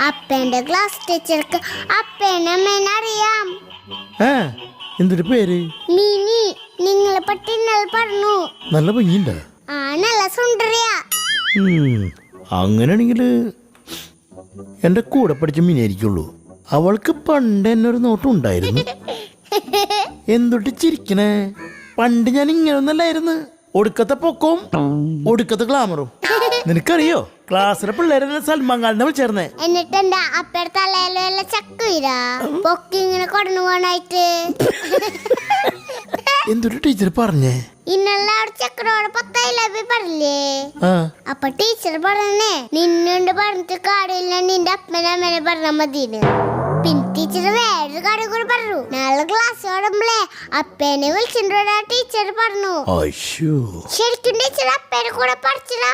അപ്പേന്റെ class ടീച്ചർക്ക് അപ്പേനെ അമ്മേനെ അറിയാം. എന്തൊരു പേര്? മിനി. നിങ്ങളെ പറ്റി ഇന്നലെ പറഞ്ഞു. നല്ല ഭംഗിയുണ്ടാ? നല്ല സുന്ദരിയാ. അങ്ങനെയാണെങ്കിൽ എന്റെ കൂടെ പഠിച്ച മിനിയായിരിക്കുള്ളൂ. അവൾക്ക് പണ്ട് എന്നെ ഒരു നോട്ടം ഉണ്ടായിരുന്നു. എന്തൊട്ട് ചിരിക്കണേ? പണ്ട് ഞാൻ ഇങ്ങനെ ഒന്നല്ലായിരുന്നു. ഒടുക്കത്തെ പൊക്കവും ഒടുക്കത്തെ ഗ്ലാമറും. നിനക്കറിയോ, ക്ലാസ്സിലെ പിള്ളേരെ സൽമാൻ ഖാനെ വിളിച്ചേർന്നേ. എന്നിട്ട് എന്താ അപ്പയുടെ തലയില ചക്ക വീരാ പൊക്കി ഇങ്ങനെ കൊടന്നു പോണായിട്ട്. എന്തൊരു ടീച്ചർ പറഞ്ഞേ? ഇന്നലെ അവിടെ ചക്കരോട് 10 ലഭ്യ പറഞ്ഞില്ലേ? അപ്പൊ ടീച്ചർ പറഞ്ഞേ നിന്നോണ്ട് പറഞ്ഞിട്ട് കാര്യമില്ല, നിന്റെ അപ്പനെ അമ്മനെ പറഞ്ഞാ മതിന്ന്. പിന്നെ ടീച്ചർ വേറൊരു കാര്യം കൂടി പറഞ്ഞു. നാളെ ക്ലാസ് ഓടുമ്പളേ അപ്പേനെ വിളിച്ചിട്ടുണ്ടോ ടീച്ചർ പറഞ്ഞു. ശരിക്കും ടീച്ചർ അപ്പേനെ കൂടെ പഠിച്ചതാ.